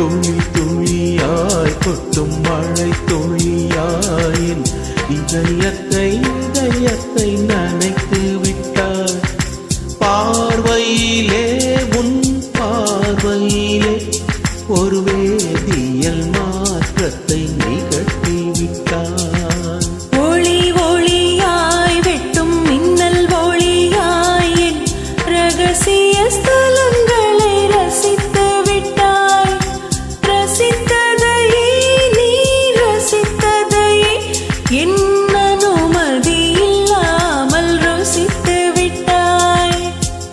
துளி துளியாய் கொட்டும் மழை துளியாயின் இதயத்தை நனைத்து விட்டாய். பார்வையிலே உன் பார்வையிலே ஒரு வேதியியல் மாற்றத்தை நிகழ்த்தி விட்டாய். ஒளி ஒளியாய் வெட்டும் மின்னல் ஒளியாய் என் ரகசிய ஸ்தலங்களை ரசித்து விட்டாய். ரசித்ததையே நீ ரசித்ததையே என் அனுமதி இல்லாமல் ருசித்து விட்டாய்.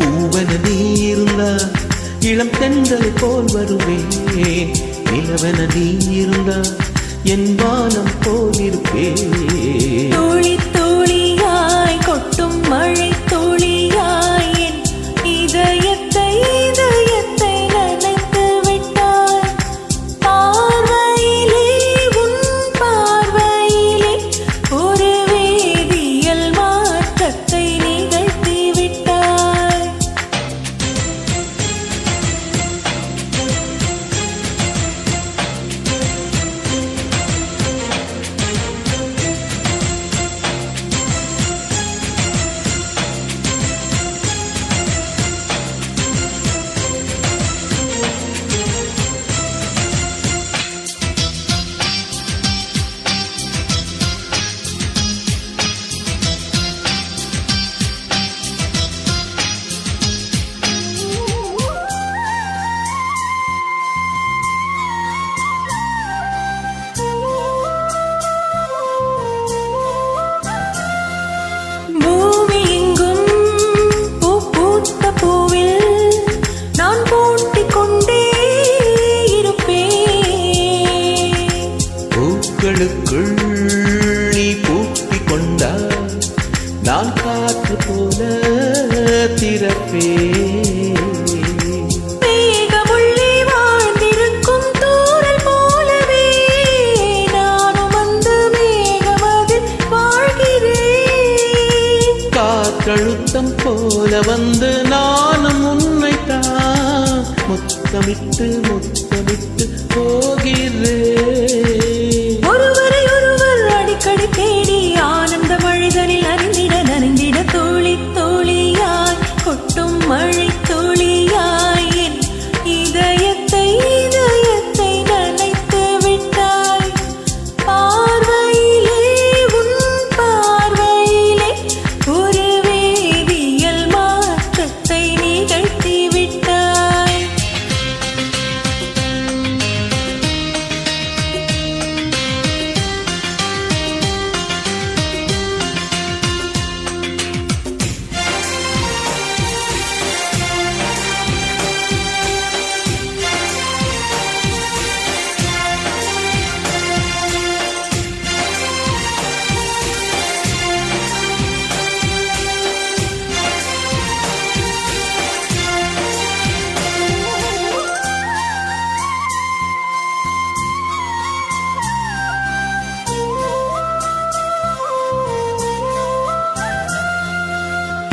பூவன நீ இருந்தா இளம் தென்றல் போல் வருவேன். நிலவன நீ இருந்தா என் வானம் போல் இருப்பேன். துளி துளியாய் கொட்டும் மழை துளியாய் என் இதயத்தை நனைத்து விட்டாய். பார்வையிலே உன் பார்வையிலே ஒரு வேதியியல் மாற்றத்தை நிகழ்த்தி விட்டாய். பூமி எங்கும் பூ பூத்த பூவில் நான் போட்டிக் கொண்டே இருப்பேன். பூக்களுக்குள் நீ பூட்டிக் கொண்டால் நான் காற்று போல திறப்பேன். மேகமுள்ளே வாழ்ந்திருக்கும் தூறல் போலவே நானும் அந்த மேகமதில் வாழ்கிறேன். காற்றழுத்தம் போல வந்து நானும் உன்னைத்தான் முத்தமிட்டு போகிறேன். ஒருவரை ஒருவர் அடிக்கடி தேடி ஆனந்த மழைகளில் நனைந்திட துளி துளியாய் கொட்டும் மழை துளியாய் என் இதயத்தை நனைத்து விட்டாய். பார்வையிலே உன் பார்வையிலே ஒரு வேதியியல் மாற்றத்தை நிகழ்த்தி விட்டாய்.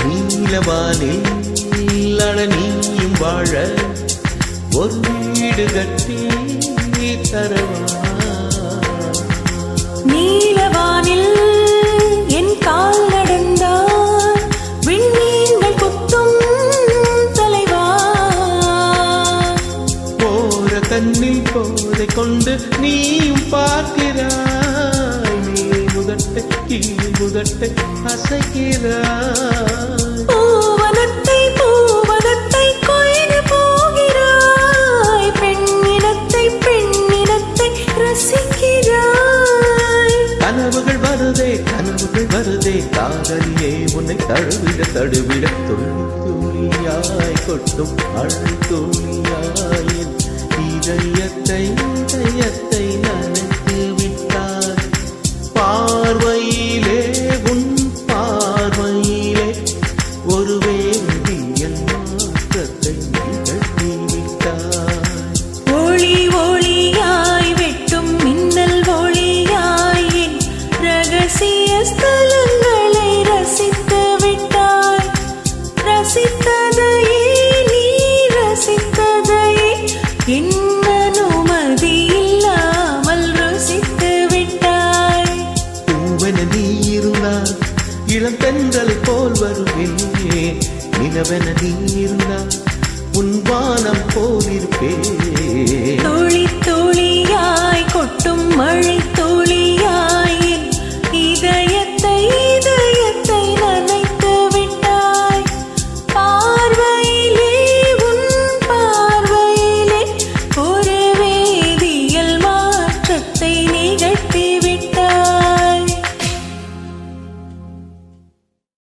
நீலவானில் நீயும் வாழ ஒரு வீடு கட்டி தரவா. நீலவானில் என் கால் நடந்தால் விண்மீன்கள் குத்தும் தலைவா. போற கண்ணில் போதை கொண்டு நீயும் பார்க்கிறாய். நீ முதட்டை கீழ் முதட்டை அசைக்கிறாய். பூவனத்தை கொய்து போகிறாய். பெண்ணினத்தை ரசிக்கிறாய். கனவுகள் வருதே காதலியே உன்னை தழுவிட துளி துளியாய் கொட்டும் மழை துளியாய் இதயத்தை நனைத்து விட்டாய். பார்வையிலே உன் பார்வையிலே ஒரு வேதியியல் மாற்றத்தை நிகழ்த்தி விட்டாய். ஒளி ஒளியாய் வெட்டும் மின்னல் ஒளியாய் என் ரகசிய ஸ்தலங்களை ரசித்து விட்டாய். ரசித்ததையே நீ ரசித்ததையே என்ன இளம் பெண்கள் போல் வருவேன் நிலவென நீ இருந்தால் உன் வானம் போல் இருப்பேன்